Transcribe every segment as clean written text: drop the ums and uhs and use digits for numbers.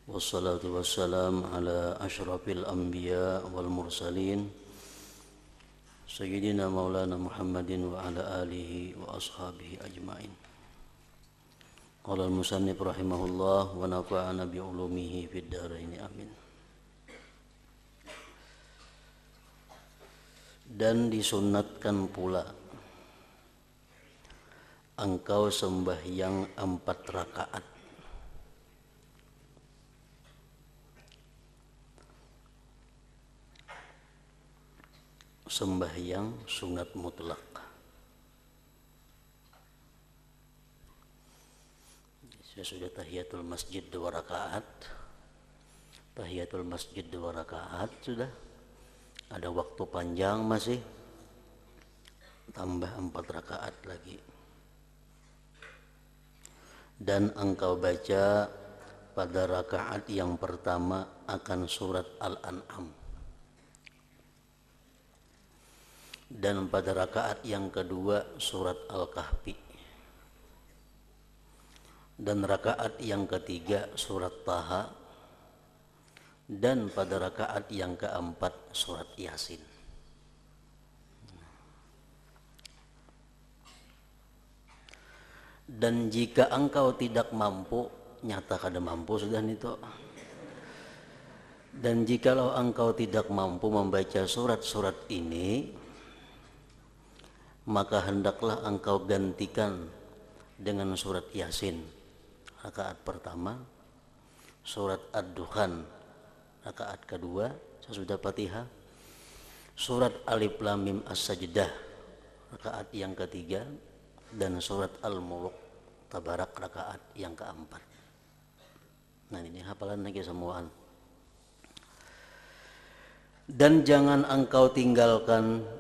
Wassalatu wassalam ala ashrafil anbiya wal mursalin Sayyidina maulana Muhammadin wa ala alihi wa ashabihi ajma'in. Qala al-musannif rahimahullah wa nafa'ana bi'ulumihi fid dharaini amin. Dan disunatkan pula engkau sembahyang 4 rakaat sembahyang sunat mutlak. Saya sudah tahiyatul masjid 2 rakaat. Tahiyatul masjid 2 rakaat sudah. Ada waktu panjang masih. Tambah 4 rakaat lagi. Dan engkau baca pada rakaat yang pertama akan surat Al-An'am. Dan pada rakaat yang kedua surat Al-Kahfi. Dan rakaat yang ketiga surat Taha. Dan pada rakaat yang keempat surat Yasin. Dan jika engkau tidak mampu, nyata kada mampu sudah itu. Dan jikalau engkau tidak mampu membaca surat-surat ini, maka hendaklah engkau gantikan dengan surat Yasin rakaat pertama, surat Ad-Dukhan rakaat kedua sesudah Fatihah, surat Alif Lam Mim As-Sajdah rakaat yang ketiga, dan surat Al-Mulk Tabarak rakaat yang keempat. Nah ini hafalan lagi semuaan. Dan jangan engkau tinggalkan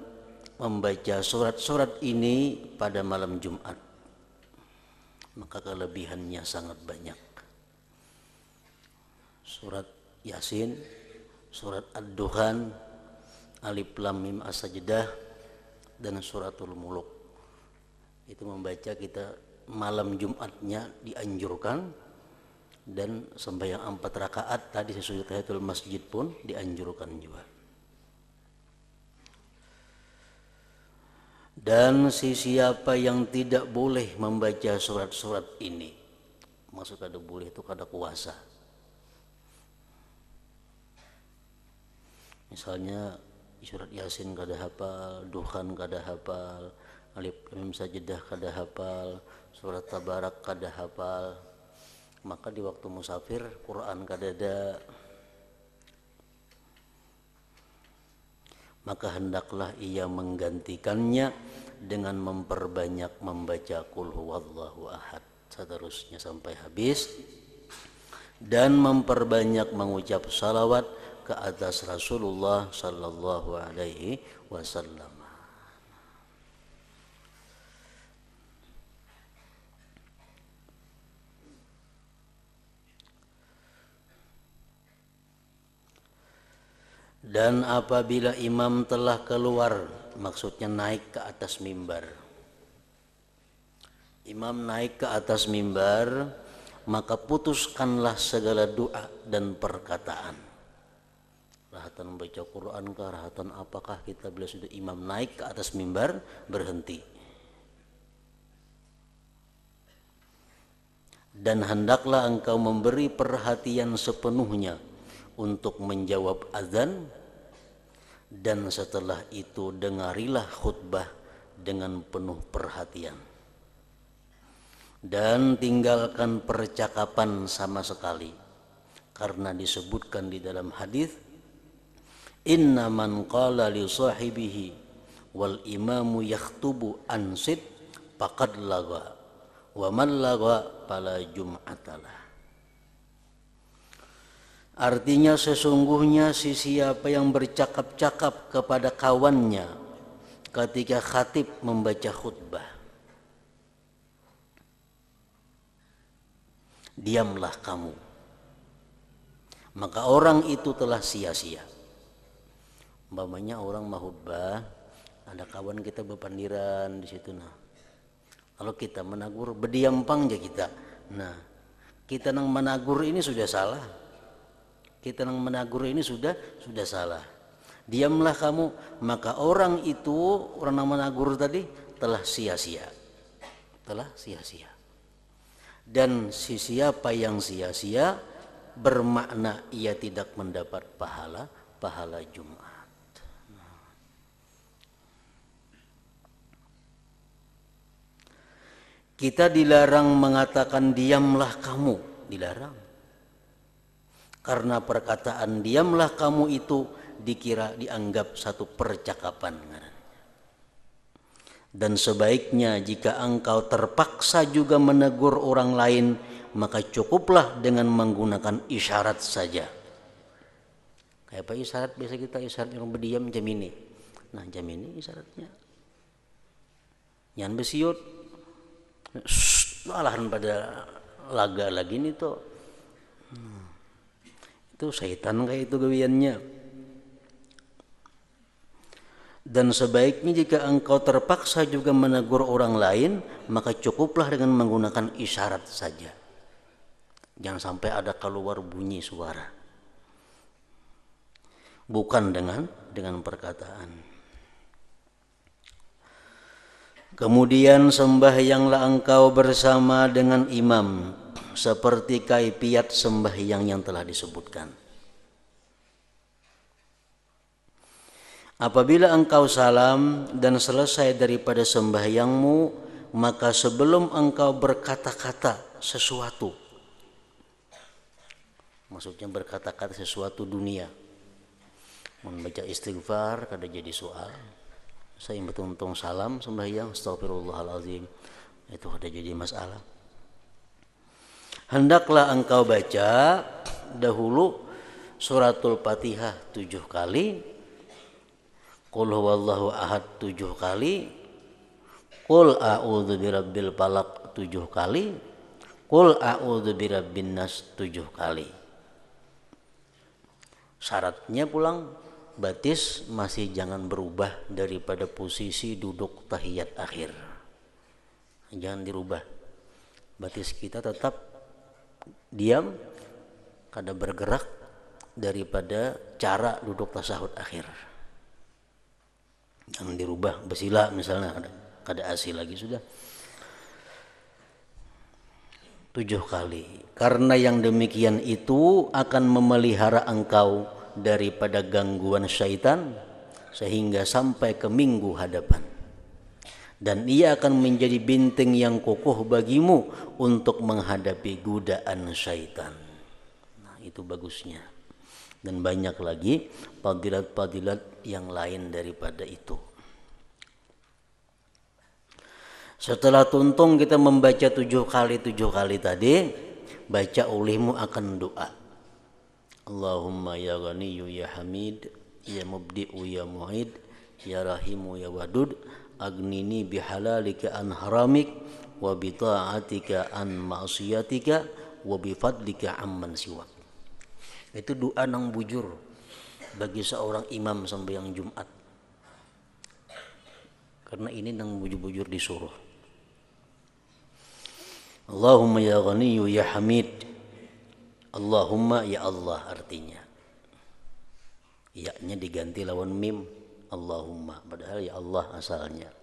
membaca surat-surat ini pada malam Jumat, maka kelebihannya sangat banyak. Surat Yasin, surat Ad-Dukhan, Alif Lam Mim As-Sajdah, dan suratul Mulk. Itu membaca kita malam Jumatnya dianjurkan, dan sembahyang 4 rakaat tadi sesudah tahiyatul masjid pun dianjurkan juga. Dan siapa yang tidak boleh membaca surat-surat ini, maksud kada boleh itu kada kuasa. Misalnya surat Yasin kada hafal, Dukhan kada hafal, Alif Lam Mim Sajdah kada hafal, surat Tabarak kada hafal, maka di waktu musafir Quran kada ada, maka hendaklah ia menggantikannya dengan memperbanyak membaca Qul Huwallahu Ahad seterusnya sampai habis, dan memperbanyak mengucap salawat ke atas Rasulullah sallallahu alaihi wasallam. Dan apabila imam telah keluar, maksudnya naik ke atas mimbar, imam naik ke atas mimbar, maka putuskanlah segala doa dan perkataan. Rahatan membaca Quran kah, rahatan apakah, kita bila sudah imam naik ke atas mimbar, berhenti. Dan hendaklah engkau memberi perhatian sepenuhnya untuk menjawab azan, dan setelah itu dengarilah khutbah dengan penuh perhatian, dan tinggalkan percakapan sama sekali, karena disebutkan di dalam hadis, inna man qala li sahibihi wal imamu yakhtubu ansit faqad lagha wa man lagha fala jum'atalah. Artinya sesungguhnya siapa yang bercakap-cakap kepada kawannya ketika khatib membaca khutbah, diamlah kamu, maka orang itu telah sia-sia. Umpamanya orang mahutbah, ada kawan kita berpandiran di situ, nah kalau kita menagur berdiam pang aja kita, nah kita nang menagur ini sudah salah. Kita yang menegur ini sudah salah. Diamlah kamu, maka orang itu, orang yang menegur tadi telah sia-sia. Telah sia-sia. Dan siapa yang sia-sia bermakna ia tidak mendapat pahala Jumat. Kita dilarang mengatakan diamlah kamu, dilarang. Karena perkataan diamlah kamu itu dianggap satu percakapan. Dan sebaiknya jika engkau terpaksa juga menegur orang lain, maka cukuplah dengan menggunakan isyarat saja. Kayak apa isyarat? Biasa kita isyarat yang berdiam jam ini. Nah jam ini isyaratnya nyan besiut malahan pada laga lagi nih tuh. Itu syaitan kayak itu gawiannya. Dan sebaiknya jika engkau terpaksa juga menegur orang lain, maka cukuplah dengan menggunakan isyarat saja. Jangan sampai ada keluar bunyi suara. Bukan dengan perkataan. Kemudian sembahyanglah engkau bersama dengan imam seperti kaifiat sembahyang yang telah disebutkan. Apabila engkau salam dan selesai daripada sembahyangmu, maka sebelum engkau berkata-kata sesuatu, maksudnya berkata-kata sesuatu dunia, membaca istighfar kada jadi soal. Saya betul-betul salam sembahyang astagfirullahalazim, itu kada jadi masalah. Hendaklah engkau baca dahulu suratul Fatihah 7 kali, Qul huwallahu ahad 7 kali, Qul a'udzu birabbil falaq 7 kali, Qul a'udzu birabbin nas 7 kali. Syaratnya pulang batis masih jangan berubah daripada posisi duduk tahiyat akhir. Jangan dirubah. Batis kita tetap diam, kada bergerak daripada cara duduk tasahud akhir. Jangan dirubah, bersila misalnya kada asih lagi sudah 7 kali. Karena yang demikian itu akan memelihara engkau daripada gangguan syaitan sehingga sampai ke minggu hadapan. Dan ia akan menjadi benteng yang kokoh bagimu untuk menghadapi godaan syaitan. Nah, itu bagusnya. Dan banyak lagi fadilat-fadilat yang lain daripada itu. Setelah tuntung kita membaca 7 kali tadi, baca olehmu akan doa. Allahumma ya Ghaniyyu ya Hamid, ya Mubdi'u ya Mu'id, ya Rahimu ya Wadud, agnini bihalalika an haramik, wa bita'atika an ma'siyatika, wa bifadlika amman siwak. Itu doa nang bujur bagi seorang imam sembahyang Jumat. Karena ini nang bujur-bujur disuruh. Allahumma ya Ghaniyyu ya Hamid. Allahumma ya Allah artinya. Ya-nya diganti lawan mim. Allahumma, padahal ya Allah asalnya.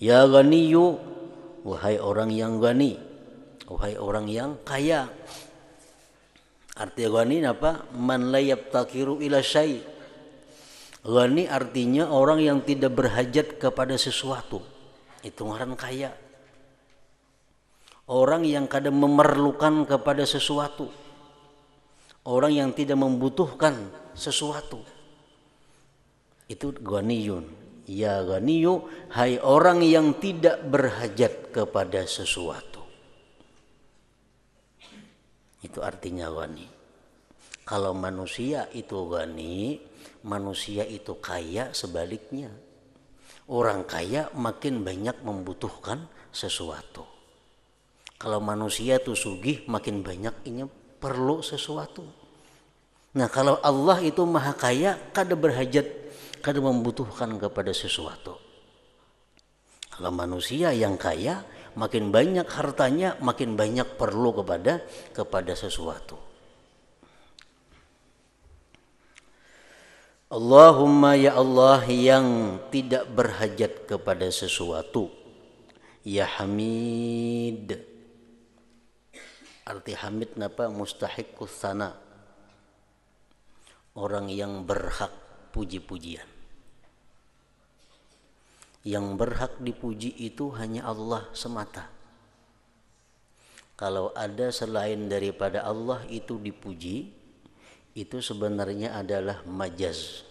Ya Ghaniyyu, wahai orang yang ghani, wahai orang yang kaya. Arti ghani apa? Man la yabtakiru ila syai'. Ghani artinya orang yang tidak berhajat kepada sesuatu. Itu ngaran kaya. Orang yang kadang memerlukan kepada sesuatu. Orang yang tidak membutuhkan sesuatu. Itu ghaniyun. Ya Ghaniyyu, hai orang yang tidak berhajat kepada sesuatu. Itu artinya ghani. Kalau manusia itu ghani, manusia itu kaya sebaliknya. Orang kaya makin banyak membutuhkan sesuatu. Kalau manusia itu sugih, makin banyak ini perlu sesuatu. Nah kalau Allah itu maha kaya, kada berhajat, kada membutuhkan kepada sesuatu. Kalau manusia yang kaya, makin banyak hartanya, makin banyak perlu kepada sesuatu. Allahumma ya Allah yang tidak berhajat kepada sesuatu. Ya Hamid. Arti Hamid napa? Mustahiqus sana. Orang yang berhak puji-pujian. Yang berhak dipuji itu hanya Allah semata. Kalau ada selain daripada Allah itu dipuji, itu sebenarnya adalah majaz.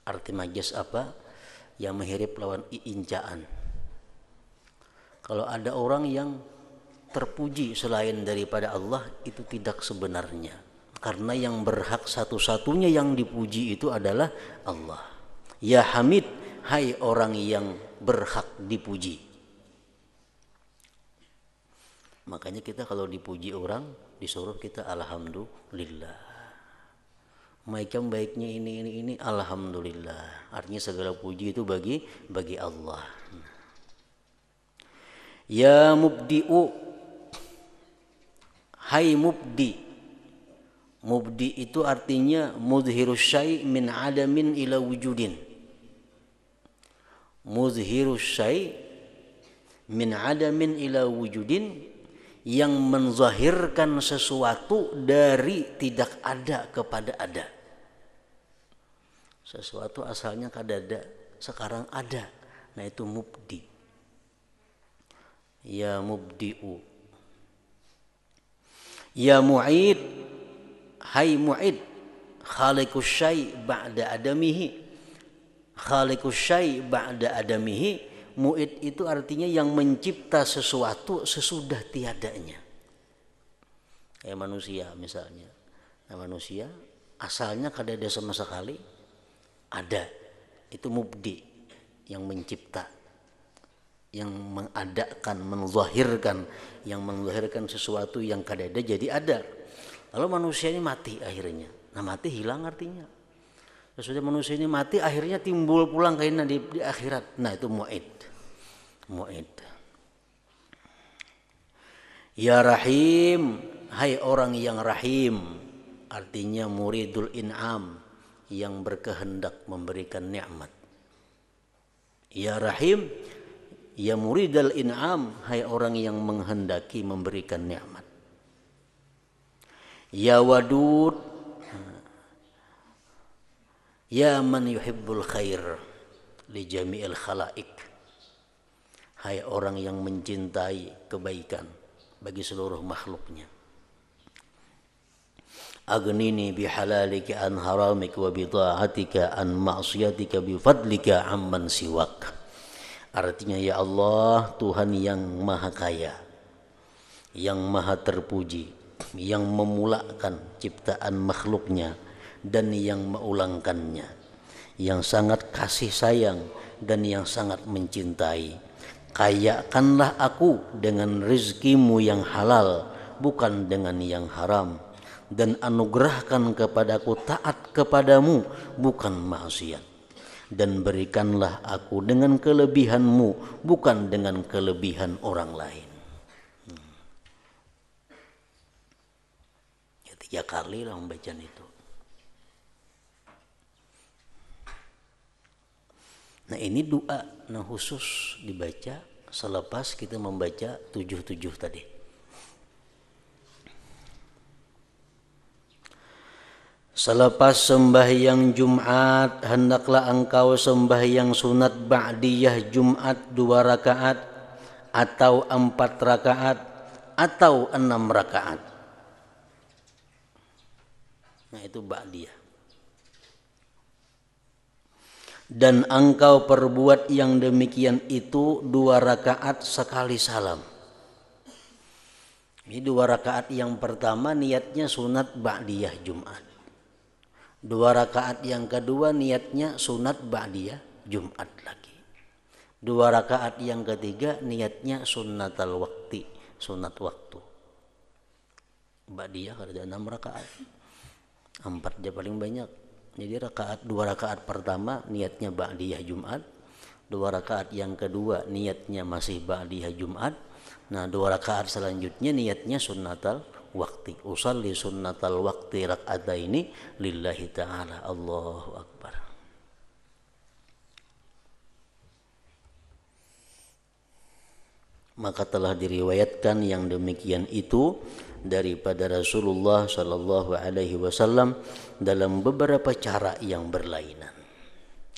Arti majaz apa? Yang mirip lawan iincaan. Kalau ada orang yang terpuji selain daripada Allah, itu tidak sebenarnya. Karena yang berhak satu-satunya yang dipuji itu adalah Allah. Ya Hamid, hai orang yang berhak dipuji. Makanya kita kalau dipuji orang, disuruh kita alhamdulillah. Macam baiknya ini, alhamdulillah. Artinya segala puji itu bagi Allah. Ya mubdi'u, hai mubdi. Mubdi itu artinya mudhirus syai' min adamin ila wujudin. Mudhirus syai' min adamin ila wujudin, yang menzahirkan sesuatu dari tidak ada kepada ada. Sesuatu asalnya kadada, sekarang ada. Nah itu mubdi. Ya mubdi'u. Ya mu'id, hai mu'id. Khaliqus syai' ba'da adamihi. Khaliqus syai' ba'da adamihi. Mu'id itu artinya yang mencipta sesuatu sesudah tiadanya. Kayak manusia misalnya. Nah manusia asalnya kadada sama sekali, ada. Itu mubdi, yang mencipta, yang mengadakan, menzahirkan sesuatu yang kadada jadi ada. Lalu manusia ini mati akhirnya. Nah mati hilang artinya. Sesudah manusia ini mati akhirnya timbul pulang kayaknya di akhirat. Nah itu mu'id. Mu'id. Ya Rahim, hai orang yang rahim. Artinya muridul in'am, yang berkehendak memberikan nikmat. Ya Rahim, ya muridul in'am, hai orang yang menghendaki memberikan nikmat. Ya Wadud, ya man yuhibbul khair li jami'il khalaik, hai orang yang mencintai kebaikan bagi seluruh makhluknya. Aghnini bihalalika an haramik wa bita'atika an ma'siyatika bifadlika amman siwak. Artinya ya Allah, Tuhan yang maha kaya, yang maha terpuji, yang memulakan ciptaan makhluknya dan yang mengulangkannya, yang sangat kasih sayang dan yang sangat mencintai. Kayakanlah aku dengan rezekimu yang halal, bukan dengan yang haram, dan anugerahkan kepadaku taat kepadamu, bukan maksiat, dan berikanlah aku dengan kelebihanmu, bukan dengan kelebihan orang lain. Ya, 3 kali lah membacaan itu. Nah ini doa nah khusus dibaca selepas kita membaca 77 tadi. Selepas sembahyang Jumat, hendaklah engkau sembahyang sunat ba'diyah Jumat 2 rakaat atau 4 rakaat atau 6 rakaat. Nah itu ba'diyah. Dan engkau perbuat yang demikian itu 2 rakaat sekali salam. Ini 2 rakaat yang pertama niatnya sunat ba'diyah Jumat. 2 rakaat yang kedua niatnya sunat ba'diyah Jumat lagi. 2 rakaat yang ketiga niatnya sunnatal waqti, sunat waktu. Ba'diyah ada 6 rakaat. 4 dia paling banyak. Jadi 2 rakaat pertama niatnya ba'diyah Jumat, 2 rakaat yang kedua niatnya masih ba'diyah Jumat. Nah 2 rakaat selanjutnya niatnya sunnatal waqti. Usalli sunnatal waqti rak'ataini lillahi ta'ala. Allahu akbar. Maka telah diriwayatkan yang demikian itu daripada Rasulullah sallallahu alaihi wasallam dalam beberapa cara yang berlainan.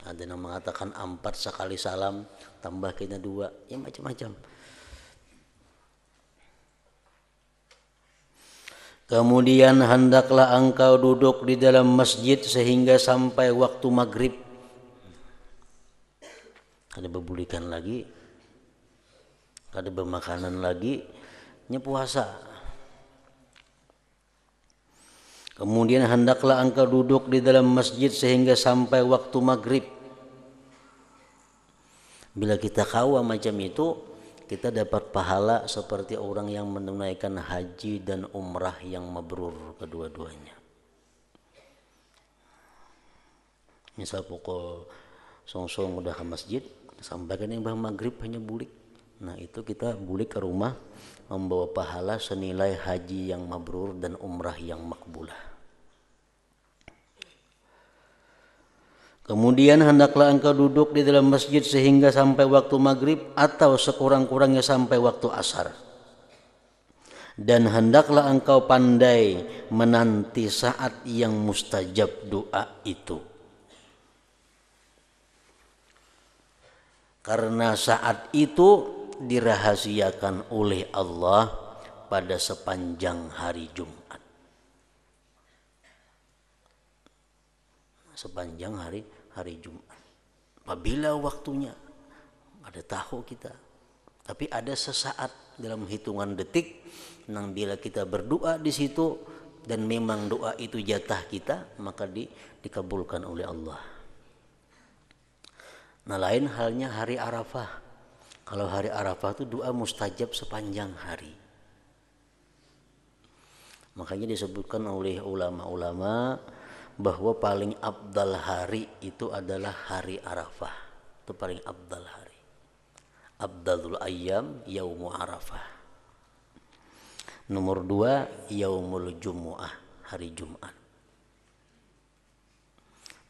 Ada yang mengatakan 4 sekali salam, tambah kena 2, ya macam-macam. Kemudian hendaklah engkau duduk di dalam masjid sehingga sampai waktu maghrib. Ada bebulikan lagi, ada bermakanan lagi, puasa. Kemudian hendaklah engkau duduk di dalam masjid sehingga sampai waktu maghrib. Bila kita kawal macam itu, kita dapat pahala seperti orang yang menunaikan haji dan umrah yang mabrur kedua-duanya. Misal pukul song-song udah ke masjid, sampaikan yang maghrib hanya bulik. Nah itu kita bulik ke rumah membawa pahala senilai haji yang mabrur dan umrah yang makbulah. Kemudian hendaklah engkau duduk di dalam masjid sehingga sampai waktu maghrib atau sekurang-kurangnya sampai waktu asar. Dan hendaklah engkau pandai menanti saat yang mustajab doa itu. Karena saat itu dirahasiakan oleh Allah pada sepanjang hari Jumat. Sepanjang hari Jumat. Apabila waktunya, ada tahu kita. Tapi ada sesaat dalam hitungan detik, yang bila kita berdoa di situ dan memang doa itu jatah kita, maka dikabulkan oleh Allah. Nah lain halnya hari Arafah. Kalau hari Arafah itu doa mustajab sepanjang hari. Makanya disebutkan oleh ulama-ulama bahwa paling afdal hari itu adalah hari Arafah. Itu paling afdal hari. Afdalul ayyam yaumu Arafah. Nomor 2 yaumul jumu'ah, hari Jumat.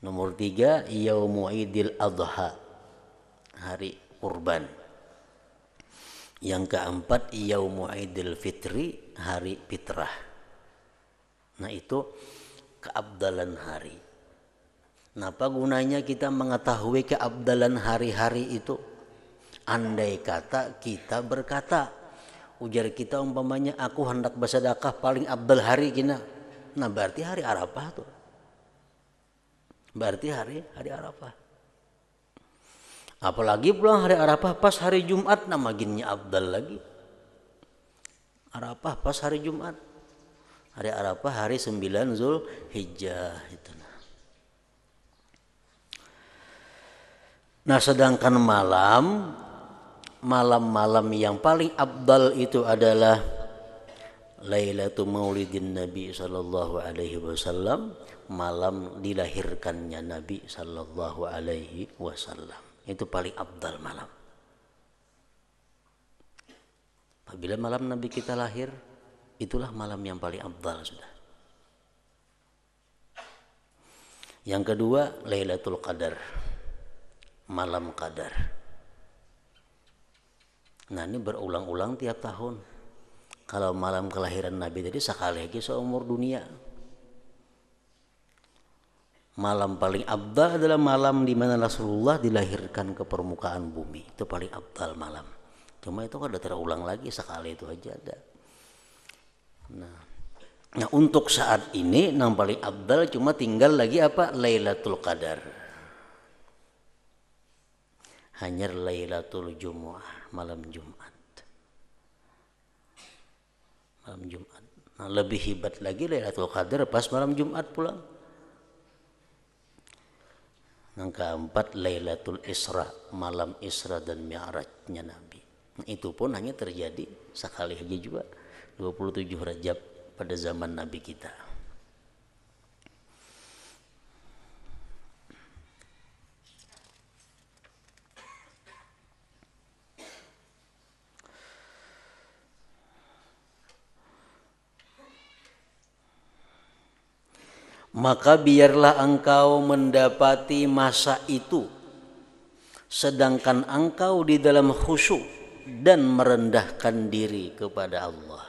Nomor 3 yaumu idil adha, hari kurban. Yang keempat yaumu idil fitri, hari fitrah. Nah itu keabdalan hari. Nah, apa gunanya kita mengetahui keabdalan hari-hari itu? Andai kata kita berkata, ujar kita umpamanya aku hendak bersedekah paling abdal hari kina. Nah, berarti hari Arafah tuh. Berarti hari Arafah. Apalagi pulang hari Arafah pas hari Jumat, nama ginnya abdal lagi. Arafah pas hari Jumat. Hari Arafah hari 9 Zulhijjah itu. Nah sedangkan malam-malam yang paling abdal itu adalah Lailatul Maulidin Nabi sallallahu alaihi wasallam, malam dilahirkannya Nabi sallallahu alaihi wasallam. Itu paling abdal malam. Apabila malam Nabi kita lahir, itulah malam yang paling afdal sudah. Yang kedua, Lailatul Qadar. Malam Qadar. Nah, ini berulang-ulang tiap tahun. Kalau malam kelahiran Nabi tadi sekali lagi seumur dunia. Malam paling afdal adalah malam di mana Rasulullah dilahirkan ke permukaan bumi. Itu paling afdal malam. Cuma itu kan ada terulang lagi, sekali itu aja ada. Nah untuk saat ini yang paling afdal cuma tinggal lagi apa? Lailatul Qadar. Hanya Lailatul Jumu'ah, malam Jumat. Malam Jumat. Nah lebih hebat lagi Lailatul Qadar pas malam Jumat pulang. Yang keempat Lailatul Isra, malam Isra dan Mi'rajnya Nabi. Nah, itu pun hanya terjadi sekali aja juga 27 Rajab pada zaman Nabi kita. maka biarlah engkau mendapati masa itu sedangkan engkau di dalam khusyuk dan merendahkan diri kepada Allah.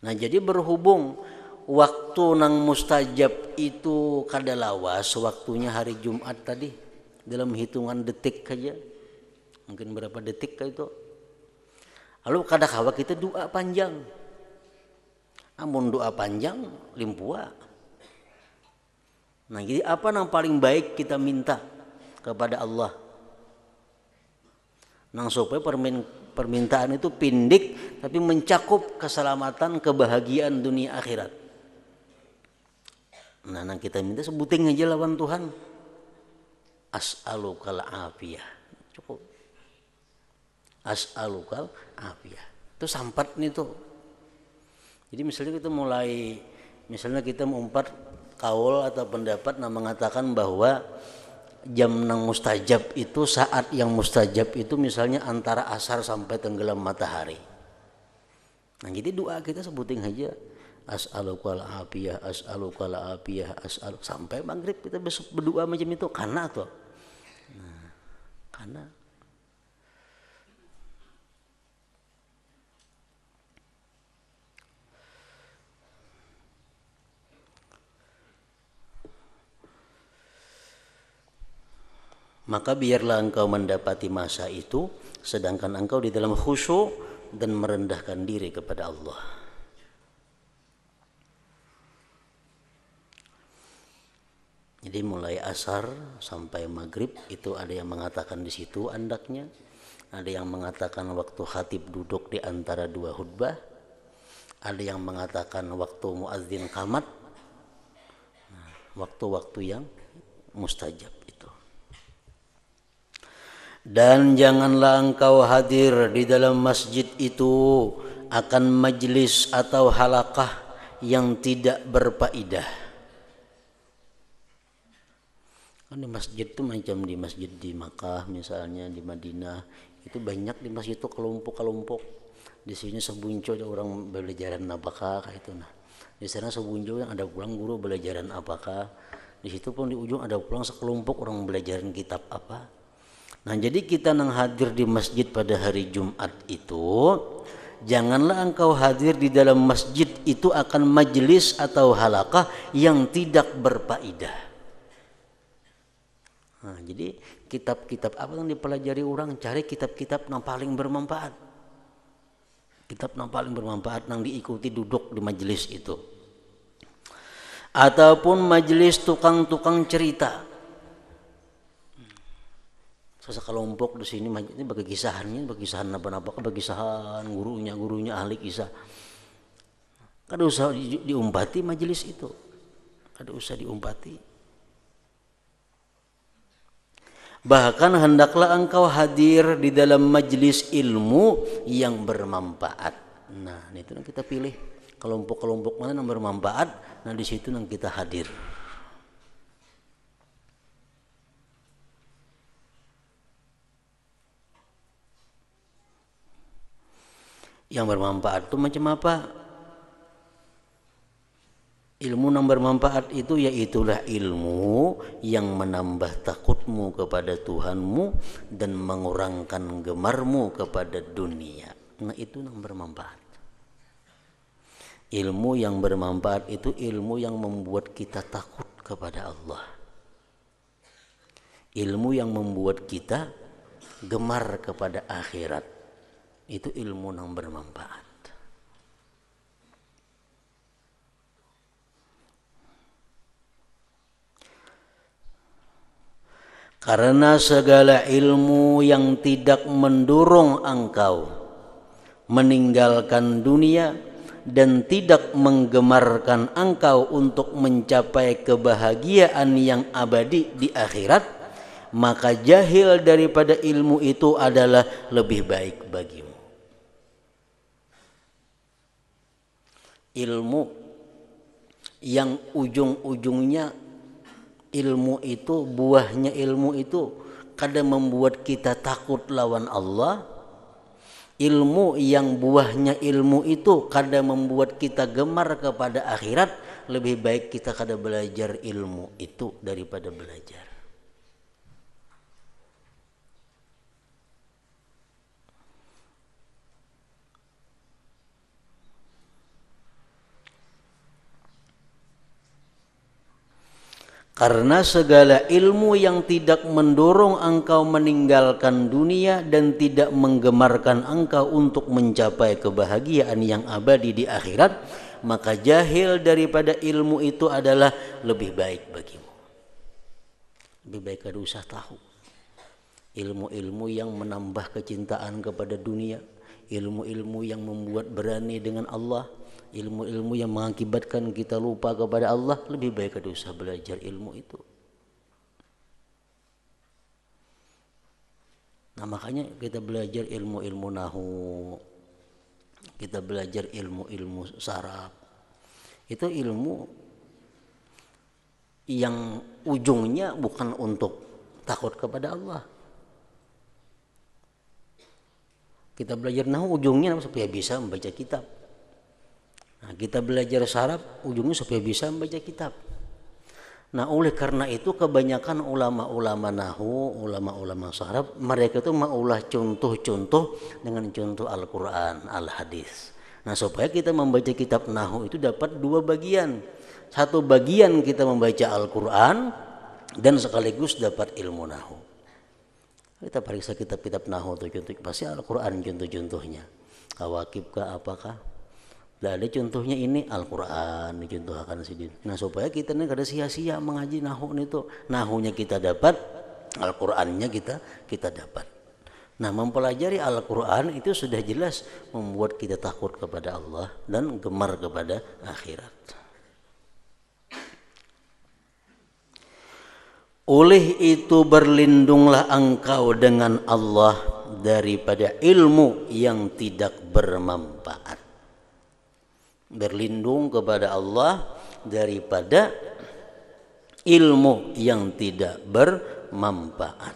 Nah, jadi berhubung waktu nang mustajab itu kada lawas, waktunya hari Jumat tadi dalam hitungan detik saja, mungkin berapa detik itu. Lalu kada kawa kita doa panjang. Amun doa panjang limpua. Nah, jadi apa yang paling baik kita minta kepada Allah? Nang supaya permintaan itu pindik tapi mencakup keselamatan, kebahagiaan dunia akhirat. Nah, nang kita minta sebuting aja lawan Tuhan. As'alukal afiyah. Cukup. As'alukal afiyah. Itu sampat nih tuh. Jadi misalnya kita mengumpat kaul atau pendapat yang mengatakan bahwa jam nang mustajab itu, saat yang mustajab itu misalnya antara asar sampai tenggelam matahari. Nah, jadi doa kita sebutin aja as'alukal afiyah, as'alukal afiyah, sampai maghrib kita berdoa macam itu karena tuh. Nah, karena maka biarlah engkau mendapati masa itu sedangkan engkau di dalam khusyuk dan merendahkan diri kepada Allah. Jadi mulai asar sampai maghrib itu ada yang mengatakan di situ andaknya, ada yang mengatakan waktu khatib duduk di antara dua khutbah, ada yang mengatakan waktu muadzin qamat, waktu-waktu yang mustajab. Dan janganlah engkau hadir di dalam masjid itu akan majlis atau halaqah yang tidak berfaedah. Kan di masjid itu macam di masjid di Makkah misalnya, di Madinah itu banyak di masjid itu kelompok-kelompok. Di sini sebunco ada orang belajaran apakah kayak itu. Nah, di sana sebunco yang ada pulang guru belajaran apakah. Di situ pun di ujung ada pulang sekelompok orang belajaran kitab apa. Nah, jadi kita yang hadir di masjid pada hari Jumat itu, janganlah engkau hadir di dalam masjid itu akan majelis atau halaqah yang tidak berfaedah. Nah, jadi kitab-kitab apa yang dipelajari orang, cari kitab-kitab yang paling bermanfaat. Kitab yang paling bermanfaat yang diikuti duduk di majelis itu. Ataupun majelis tukang-tukang cerita. Sekelompok di sini ini bagi kisahan apa-apa, bagi kisahan gurunya ahli kisah. Kada usah diumpati majelis itu, kada usah diumpati. Bahkan hendaklah engkau hadir di dalam majelis ilmu yang bermanfaat. Nah, itu yang kita pilih kelompok-kelompok mana yang bermanfaat. Nah, di situ yang kita hadir. Yang bermanfaat itu macam apa? Ilmu yang bermanfaat itu yaitulah ilmu yang menambah takutmu kepada Tuhanmu dan mengurangkan gemarmu kepada dunia. Nah, itu yang bermanfaat. Ilmu yang bermanfaat itu ilmu yang membuat kita takut kepada Allah. Ilmu yang membuat kita gemar kepada akhirat. Itu ilmu yang bermanfaat. Karena segala ilmu yang tidak mendorong engkau meninggalkan dunia dan tidak menggemarkan engkau untuk mencapai kebahagiaan yang abadi di akhirat, maka jahil daripada ilmu itu adalah lebih baik bagimu. Ilmu yang ujung-ujungnya ilmu itu, buahnya ilmu itu kadang membuat kita takut lawan Allah, ilmu yang buahnya ilmu itu kadang membuat kita gemar kepada akhirat, lebih baik kita kada belajar ilmu itu daripada belajar. Karena segala ilmu yang tidak mendorong engkau meninggalkan dunia dan tidak menggemarkan engkau untuk mencapai kebahagiaan yang abadi di akhirat, maka jahil daripada ilmu itu adalah lebih baik bagimu. Lebih baik kada usah tahu. Ilmu-ilmu yang menambah kecintaan kepada dunia, ilmu-ilmu yang membuat berani dengan Allah, ilmu-ilmu yang mengakibatkan kita lupa kepada Allah, lebih baik kada usah belajar ilmu itu. Nah, makanya kita belajar ilmu-ilmu nahu, kita belajar ilmu-ilmu saraf. Itu ilmu yang ujungnya bukan untuk takut kepada Allah. Kita belajar nahu ujungnya supaya bisa membaca kitab. Nah, kita belajar saraf ujungnya supaya bisa membaca kitab. Nah, oleh karena itu kebanyakan ulama-ulama nahu, ulama-ulama saraf, mereka itu maulah contoh-contoh dengan contoh Al-Quran, Al-Hadis. Nah, supaya kita membaca kitab nahu itu dapat dua bagian. Satu bagian kita membaca Al-Quran dan sekaligus dapat ilmu nahu. Kita periksa kitab-kitab nahu itu contoh, pasti Al-Quran contoh-contohnya. Kawakib kah apakah? Nah, ada contohnya ini Al-Quran dicontohkan sini. Nah, supaya kita ini kada sia-sia mengaji nahu itu. Nahunya kita dapat, Al-Qurannya kita dapat. Nah, mempelajari Al-Quran itu sudah jelas membuat kita takut kepada Allah dan gemar kepada akhirat. Oleh itu berlindunglah engkau dengan Allah daripada ilmu yang tidak bermanfaat. Berlindung kepada Allah daripada ilmu yang tidak bermanfaat.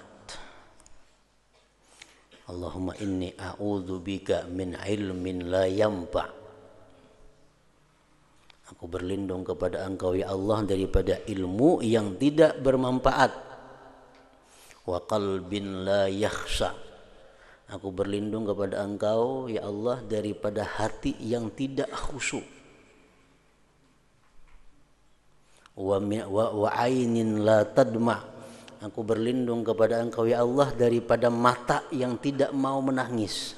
Allahumma inni a'udzubika min ilmin la yanfa'. Aku berlindung kepada engkau ya Allah daripada ilmu yang tidak bermanfaat. Wa qalbin la yakhsha. Aku berlindung kepada engkau ya Allah daripada hati yang tidak khusyuk. Wa ainin la tadma. Aku berlindung kepada engkau ya Allah daripada mata yang tidak mau menangis.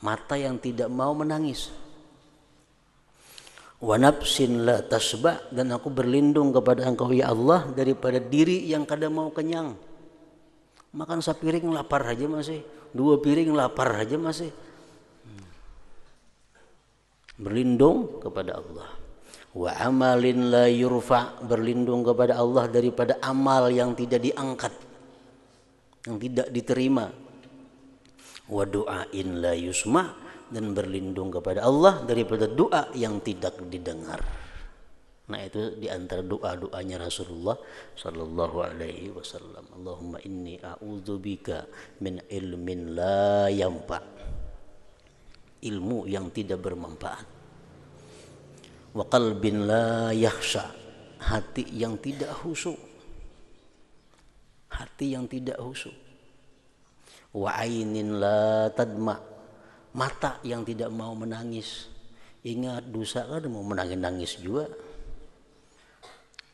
Mata yang tidak mau menangis. Wa nafsin la tasba. Dan aku berlindung kepada engkau ya Allah daripada diri yang kada mau kenyang. Makan sepiring lapar aja masih, 2 piring lapar aja masih. Berlindung kepada Allah. Wa amalin la yurfa, berlindung kepada Allah daripada amal yang tidak diangkat, yang tidak diterima. Wa du'ain la yusma, dan berlindung kepada Allah daripada doa yang tidak didengar. Nah, itu diantara doa-doanya Rasulullah Sallallahu Alaihi Wasallam. Allahumma inni a'udzubika min ilmin la yanfa', ilmu yang tidak bermanfaat. Wa qalbin la yakhsha, hati yang tidak khusyuk, hati yang tidak khusyuk. Wa ainin la tadma, mata yang tidak mau menangis. Ingat dosa kan mau menangis-nangis juga.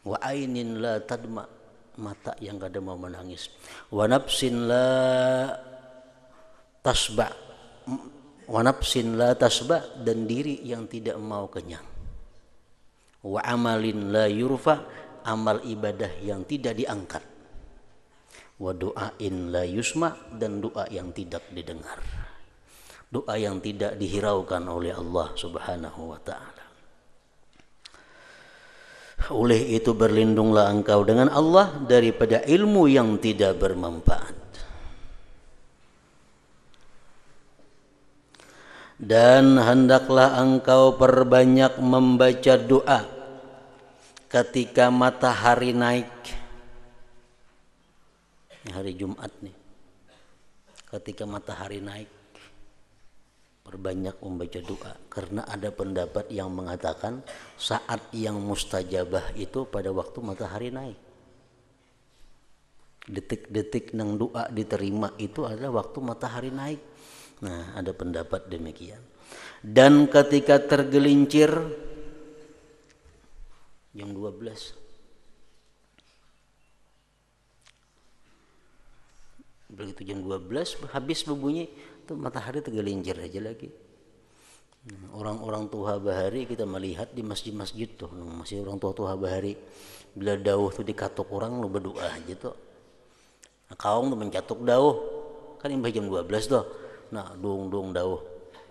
Wa ainin la tadma, mata yang kada mau menangis. Wa nafsin la tasba, wa nafsin la tasba, dan diri yang tidak mau kenyang. Wa amalin la yurfa, amal ibadah yang tidak diangkat. Wa du'ain la yusma, dan doa yang tidak didengar, doa yang tidak dihiraukan oleh Allah Subhanahu wa ta'ala. Oleh itu berlindunglah engkau dengan Allah daripada ilmu yang tidak bermanfaat. Dan hendaklah engkau perbanyak membaca doa ketika matahari naik. Ini hari Jumat nih. Ketika matahari naik, Perbanyak membaca doa, karena ada pendapat yang mengatakan saat yang mustajabah itu pada waktu matahari naik. Detik-detik nang doa diterima itu adalah waktu matahari naik. Nah, ada pendapat demikian. Dan ketika tergelincir jam 12, begitu jam 12 habis berbunyi itu matahari tergelincir aja lagi. Orang-orang tuha bahari kita melihat di masjid-masjid tuh, masih orang tuha bahari bila dauh tuh dikatuk orang lu berdoa aja tuh. Nah, kaum tuh mencatuk dauh kan imbah jam 12 tuh. Nah, dong dauh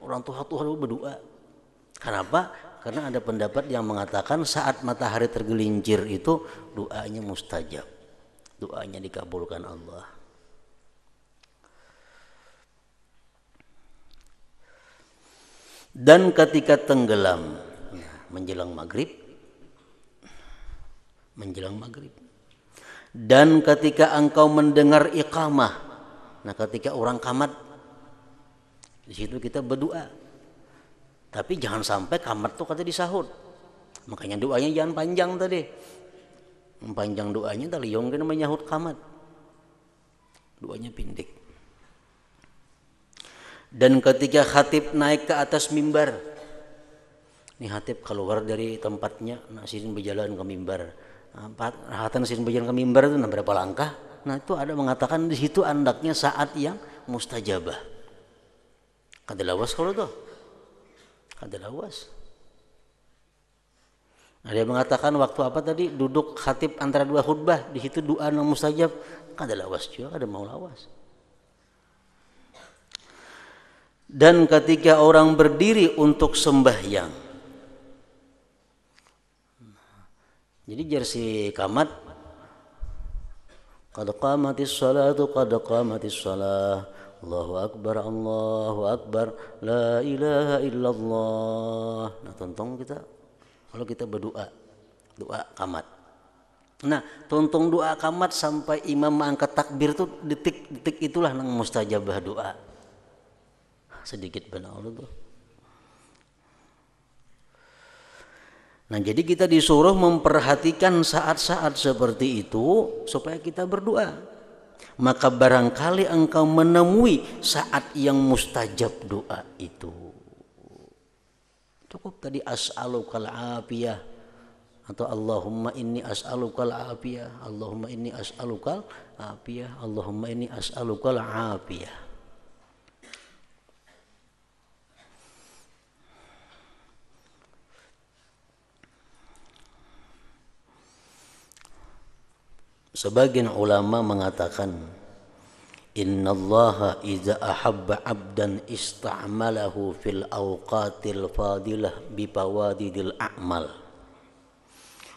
orang tuha lu berdoa. Kenapa? Karena ada pendapat yang mengatakan saat matahari tergelincir itu doanya mustajab, doanya dikabulkan Allah. Dan ketika tenggelam, menjelang maghrib, dan ketika engkau mendengar iqamah, nah ketika orang qamat, di situ kita berdoa. Tapi jangan sampai qamat tuh kata disahut. Makanya doanya jangan panjang tadi. Panjang doanya tadi yang kena menyahut qamat. Doanya pendek. Dan ketika khatib naik ke atas mimbar, ini khatib keluar dari tempatnya, nasirin berjalan ke mimbar. Nasirin berjalan ke mimbar itu berapa langkah? Nah itu ada mengatakan di situ andaknya saat yang mustajabah. Kada lawas kalau tuh, kada lawas. Ada yang mengatakan waktu apa tadi duduk khatib antara dua khutbah, di situ doa yang mustajab, kada lawas juga, kada mau lawas. Dan ketika orang berdiri untuk sembahyang, jadi jersi qamat, qad qamatis salatu qad qamatis salah, Allahu akbar, la ilaha illallah. Nah tontong kita kalau kita berdoa, doa qamat. Nah tontong doa qamat sampai imam mengangkat takbir tuh detik-detik itulah nang mustajabah doa. Sedikit benar tuh. Nah jadi kita disuruh memperhatikan saat-saat seperti itu supaya kita berdoa. Maka barangkali engkau menemui saat yang mustajab doa itu. Cukup tadi as'alukal afiyah atau Allahumma inni as'alukal afiyah, Allahumma inni as'alukal afiyah, Allahumma inni as'alukal afiyah. Sebagian ulama mengatakan innallaha idza ahabba 'abdan ista'malahu fil awqatil fadilah bi fawadidil a'mal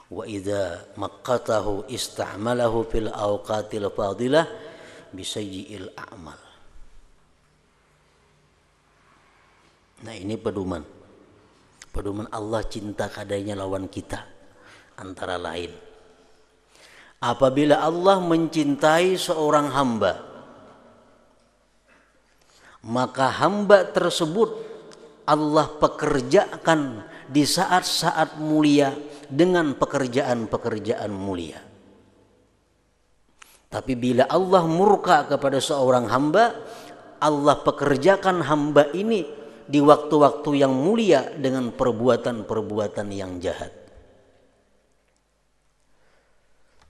wa idza maqqatahu ista'malahu fil awqatil fadilah bi sayyi'il a'mal. Nah ini pedoman Allah cinta kadanya lawan kita antara lain. Apabila Allah mencintai seorang hamba, maka hamba tersebut Allah pekerjakan di saat-saat mulia dengan pekerjaan-pekerjaan mulia. Tapi bila Allah murka kepada seorang hamba, Allah pekerjakan hamba ini di waktu-waktu yang mulia dengan perbuatan-perbuatan yang jahat.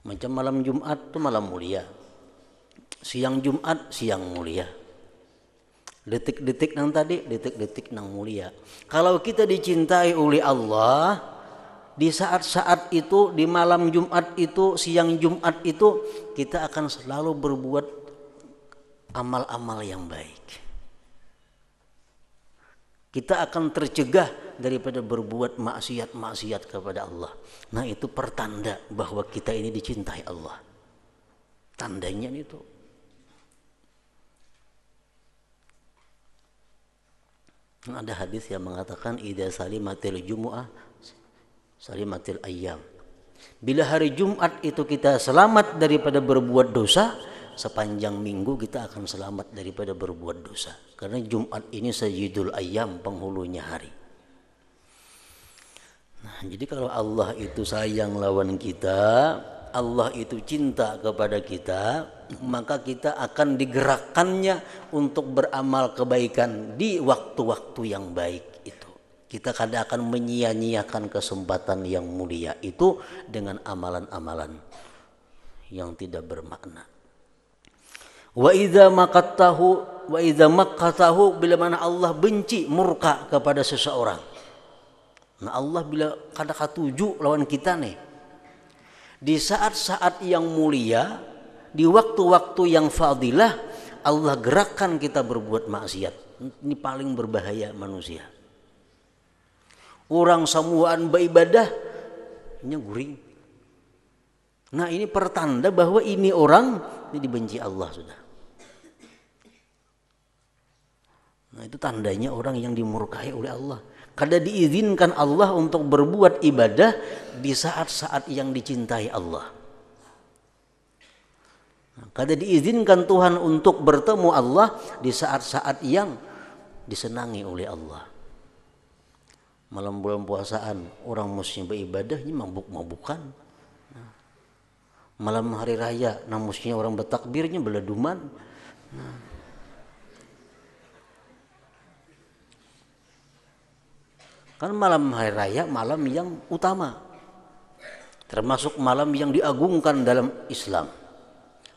Macam malam Jumat itu malam mulia, siang Jumat siang mulia, detik-detik nang tadi detik-detik nang mulia. Kalau kita dicintai oleh Allah, di saat-saat itu, di malam Jumat itu, siang Jumat itu, kita akan selalu berbuat amal-amal yang baik. Kita akan tercegah daripada berbuat maksiat-maksiat kepada Allah. Nah itu pertanda bahwa kita ini dicintai Allah. Tandanya itu. Ada hadis yang mengatakan idza salimatil jumu'ah salimatil ayyam. Bila hari Jumat itu kita selamat daripada berbuat dosa, sepanjang minggu kita akan selamat daripada berbuat dosa. Karena Jumat ini sayyidul ayyam, penghulunya hari. Nah, jadi kalau Allah itu sayang lawan kita, Allah itu cinta kepada kita, maka kita akan digerakkannya untuk beramal kebaikan di waktu-waktu yang baik itu. Kita kadang akan menyia-nyiakan kesempatan yang mulia itu dengan amalan-amalan yang tidak bermakna. Wa idza maqatahu, bila mana Allah benci, murka kepada seseorang. Nah, Allah bila kada katuju lawan kita nih, di saat-saat yang mulia, di waktu-waktu yang fadilah, Allah gerakkan kita berbuat maksiat. Ini paling berbahaya manusia. Orang samuaan beribadah nya guring. Nah, ini pertanda bahwa ini orang ini dibenci Allah sudah. Nah, itu tandanya orang yang dimurkai oleh Allah. Kada diizinkan Allah untuk berbuat ibadah di saat-saat yang dicintai Allah. Kada diizinkan Tuhan untuk bertemu Allah di saat-saat yang disenangi oleh Allah. Malam bulan puasaan orang mesti beribadahnya mabuk-mabukan. Malam hari raya namusnya orang bertakbirnya beladuman. Kan malam hari raya malam yang utama, termasuk malam yang diagungkan dalam Islam,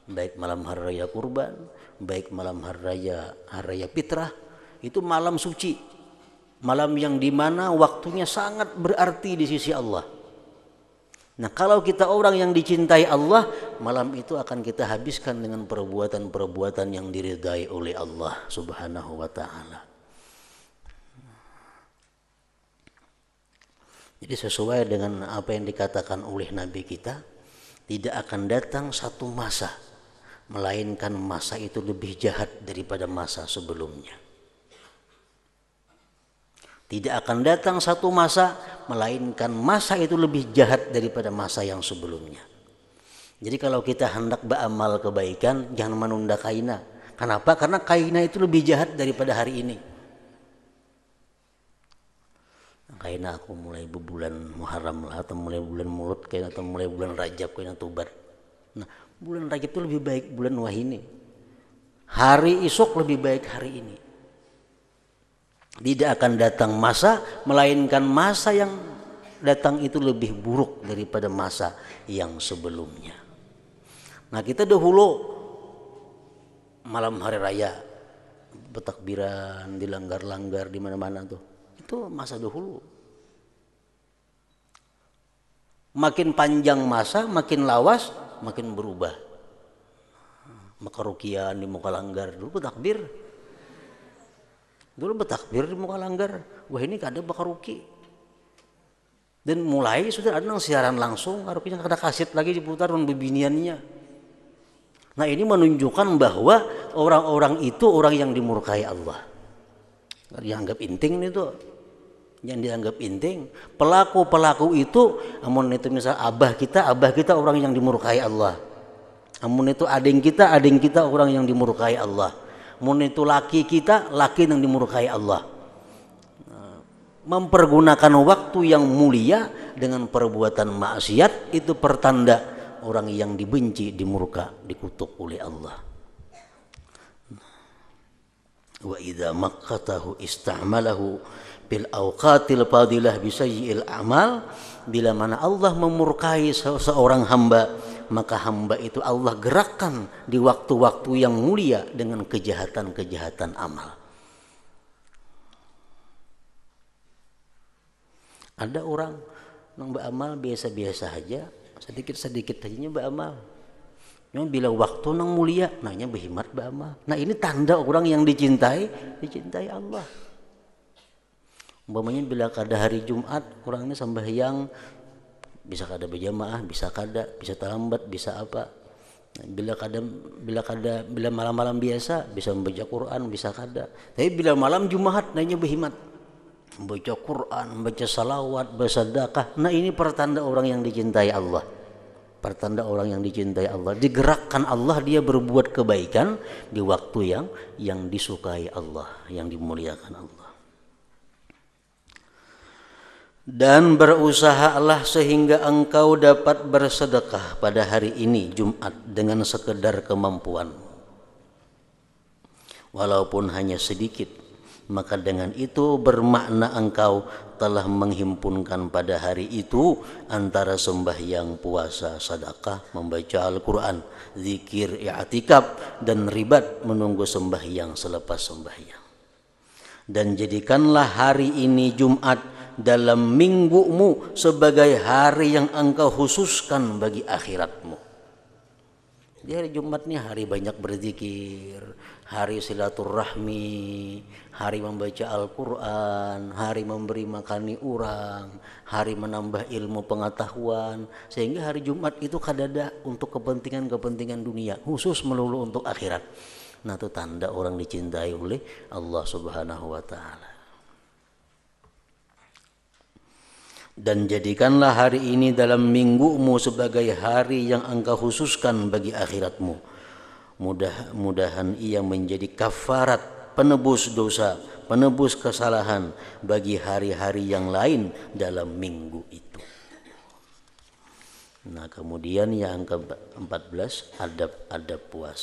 baik malam hari raya kurban, baik malam hari raya fitrah, itu malam suci, malam yang dimana waktunya sangat berarti di sisi Allah. Nah, kalau kita orang yang dicintai Allah, malam itu akan kita habiskan dengan perbuatan-perbuatan yang diridai oleh Allah Subhanahu wa ta'ala. Jadi sesuai dengan apa yang dikatakan oleh Nabi kita, tidak akan datang satu masa, melainkan masa itu lebih jahat daripada masa sebelumnya. Tidak akan datang satu masa, melainkan masa itu lebih jahat daripada masa yang sebelumnya. Jadi kalau kita hendak beramal kebaikan, jangan menunda kaina. Kenapa? Karena kaina itu lebih jahat daripada hari ini. Kayaknya aku mulai bulan Muharram lah, atau mulai bulan Mulut kayaknya, atau mulai bulan Rajab kayaknya Tubar. Nah, bulan Rajab itu lebih baik bulan Wahini. Hari esok lebih baik hari ini. Tidak akan datang masa, melainkan masa yang datang itu lebih buruk daripada masa yang sebelumnya. Nah, kita dahulu malam hari raya bertakbiran, dilanggar-langgar di mana-mana tuh. Itu masa dahulu. Makin panjang masa, makin lawas, makin berubah. Maka rukian di muka langgar, dulu bertakbir. Dulu bertakbir di muka langgar. Wah, ini kada bakaruki. Dan mulai sudah ada yang siaran langsung, rukinya kada kaset lagi diputar dengan bebiniannya. Nah, ini menunjukkan bahwa orang-orang itu orang yang dimurkai Allah. Dianggap inting itu. Yang dianggap inting, pelaku-pelaku itu, amun itu misal abah kita orang yang dimurkai Allah. Amun itu ading kita orang yang dimurkai Allah. Amun itu laki kita, laki yang dimurkai Allah. Mempergunakan waktu yang mulia dengan perbuatan maksiat itu pertanda orang yang dibenci, dimurka, dikutuk oleh Allah. Wa idza maqqatahu ista'malahu bil awqatil fadilah bisayyi'il amal, bila mana Allah memurkai seorang hamba, maka hamba itu Allah gerakkan di waktu-waktu yang mulia dengan kejahatan-kejahatan amal. Ada orang yang beramal biasa-biasa aja, sedikit-sedikit aja beramal. Cuma bila waktu nang mulia, nanya berhimat beramal. Nah, ini tanda orang yang dicintai Allah. Umpamanya bila kada hari Jumat, orangnya sembahyang, bisa kada berjamaah, bisa kada, bisa terlambat, bisa apa. Bila malam-malam biasa bisa membaca Quran, bisa kada. Tapi bila malam Jumat, nanya berhimat, membaca Quran, membaca salawat, bersedekah. Nah, ini pertanda orang yang dicintai Allah. pertanda orang yang dicintai Allah, digerakkan Allah dia berbuat kebaikan di waktu yang disukai Allah, yang dimuliakan Allah. Dan berusahalah sehingga engkau dapat bersedekah pada hari ini Jumat dengan sekedar kemampuan, walaupun hanya sedikit, maka dengan itu bermakna engkau telah menghimpunkan pada hari itu antara sembahyang, puasa, sedekah, membaca Al-Quran, zikir, i'tikaf, dan ribat menunggu sembahyang selepas sembahyang. Dan jadikanlah hari ini Jumat dalam minggumu sebagai hari yang engkau khususkan bagi akhiratmu. Di hari Jumat ini hari banyak berzikir, hari silaturahmi, hari membaca Al-Quran, hari memberi makani orang, hari menambah ilmu pengetahuan, sehingga hari Jumat itu kadada untuk kepentingan-kepentingan dunia, khusus melulu untuk akhirat. Nah, itu tanda orang dicintai oleh Allah Subhanahu wa Ta'ala. Dan jadikanlah hari ini dalam minggumu sebagai hari yang engkau khususkan bagi akhiratmu. Mudah-mudahan ia menjadi kafarat, penebus dosa, penebus kesalahan bagi hari-hari yang lain dalam minggu itu. Nah, kemudian yang ke-14, adab-adab puasa.